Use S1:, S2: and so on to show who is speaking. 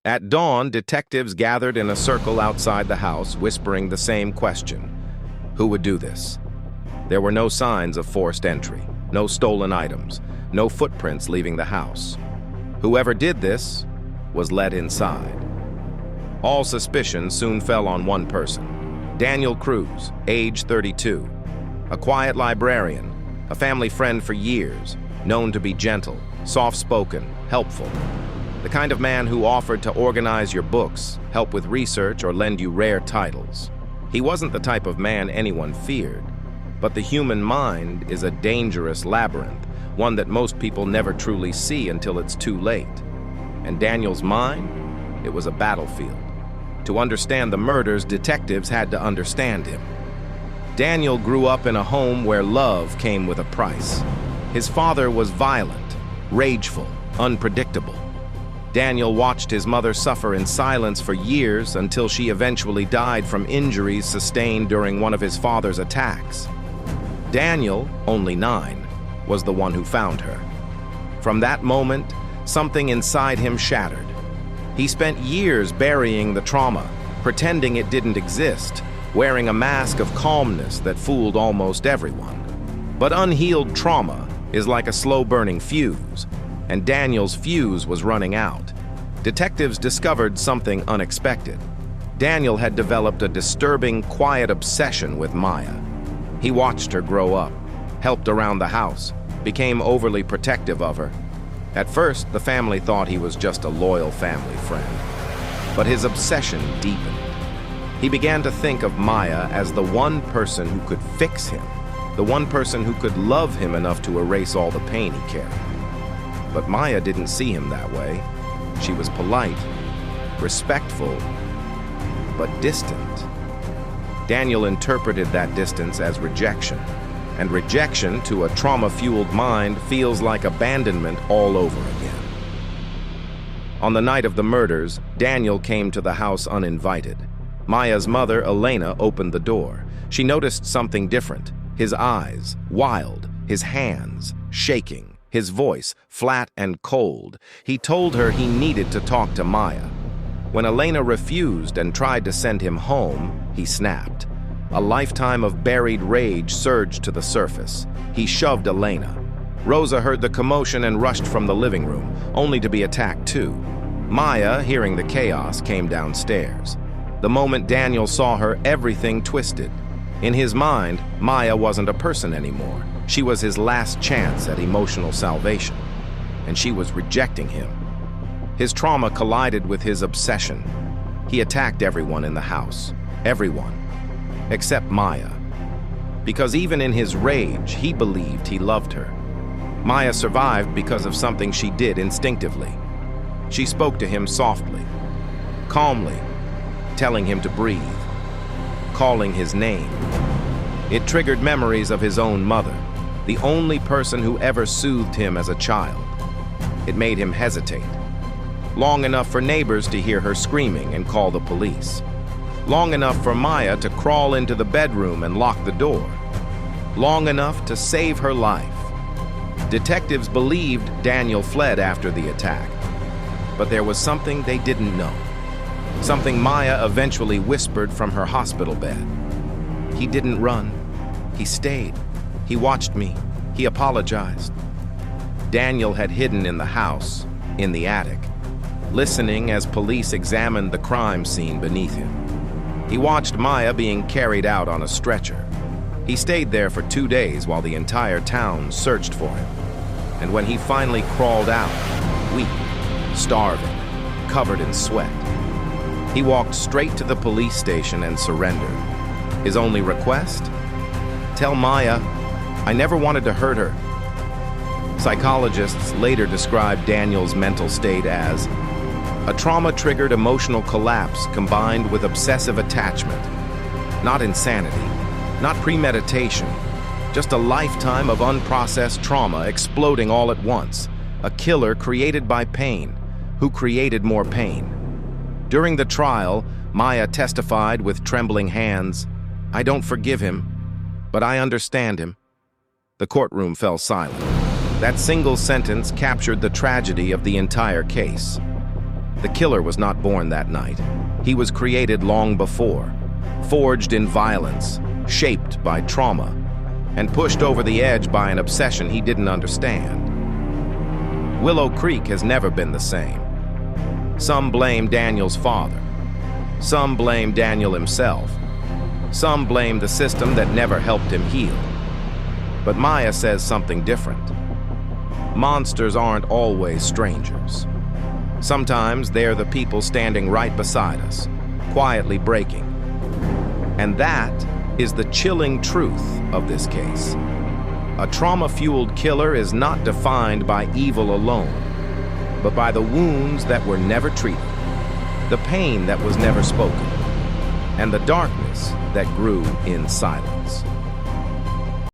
S1: At dawn, detectives gathered in a circle outside the house, whispering the same question. Who would do this? There were no signs of forced entry, no stolen items, no footprints leaving the house. Whoever did this was let inside. All suspicion soon fell on one person, Daniel Cruz, age 32, a quiet librarian, a family friend for years, known to be gentle, soft-spoken, helpful. The kind of man who offered to organize your books, help with research, or lend you rare titles. He wasn't the type of man anyone feared, but the human mind is a dangerous labyrinth, one that most people never truly see until it's too late. And Daniel's mind? It was a battlefield. To understand the murders, detectives had to understand him. Daniel grew up in a home where love came with a price. His father was violent, rageful, unpredictable. Daniel watched his mother suffer in silence for years until she eventually died from injuries sustained during one of his father's attacks. Daniel, only 9, was the one who found her. From that moment, something inside him shattered. He spent years burying the trauma, pretending it didn't exist, wearing a mask of calmness that fooled almost everyone. But unhealed trauma is like a slow-burning fuse, and Daniel's fuse was running out. Detectives discovered something unexpected. Daniel had developed a disturbing, quiet obsession with Maya. He watched her grow up, helped around the house, became overly protective of her. At first, the family thought he was just a loyal family friend. But his obsession deepened. He began to think of Maya as the one person who could fix him, the one person who could love him enough to erase all the pain he carried. But Maya didn't see him that way. She was polite, respectful, but distant. Daniel interpreted that distance as rejection, and rejection to a trauma-fueled mind feels like abandonment all over again. On the night of the murders, Daniel came to the house uninvited. Maya's mother, Elena, opened the door. She noticed something different. His eyes, wild, his hands, shaking. His voice, flat and cold. He told her he needed to talk to Maya. When Elena refused and tried to send him home, he snapped. A lifetime of buried rage surged to the surface. He shoved Elena. Rosa heard the commotion and rushed from the living room, only to be attacked too. Maya, hearing the chaos, came downstairs. The moment Daniel saw her, everything twisted. In his mind, Maya wasn't a person anymore. She was his last chance at emotional salvation, and she was rejecting him. His trauma collided with his obsession. He attacked everyone in the house, everyone, except Maya. Because even in his rage, he believed he loved her. Maya survived because of something she did instinctively. She spoke to him softly, calmly, telling him to breathe, calling his name. It triggered memories of his own mother, the only person who ever soothed him as a child. It made him hesitate. Long enough for neighbors to hear her screaming and call the police. Long enough for Maya to crawl into the bedroom and lock the door. Long enough to save her life. Detectives believed Daniel fled after the attack, but there was something they didn't know. Something Maya eventually whispered from her hospital bed. He didn't run. He stayed. He watched me. He apologized. Daniel had hidden in the house, in the attic, listening as police examined the crime scene beneath him. He watched Maya being carried out on a stretcher. He stayed there for 2 days while the entire town searched for him. And when he finally crawled out, weak, starving, covered in sweat, he walked straight to the police station and surrendered. His only request? Tell Maya, I never wanted to hurt her. Psychologists later described Daniel's mental state as a trauma-triggered emotional collapse combined with obsessive attachment. Not insanity, not premeditation, just a lifetime of unprocessed trauma exploding all at once. A killer created by pain, who created more pain. During the trial, Maya testified with trembling hands, I don't forgive him, but I understand him. The courtroom fell silent. That single sentence captured the tragedy of the entire case. The killer was not born that night. He was created long before, forged in violence, shaped by trauma, and pushed over the edge by an obsession he didn't understand. Willow Creek has never been the same. Some blame Daniel's father. Some blame Daniel himself. Some blame the system that never helped him heal. But Maya says something different. Monsters aren't always strangers. Sometimes they're the people standing right beside us, quietly breaking. And that is the chilling truth of this case. A trauma-fueled killer is not defined by evil alone, but by the wounds that were never treated, the pain that was never spoken, and the darkness that grew in silence.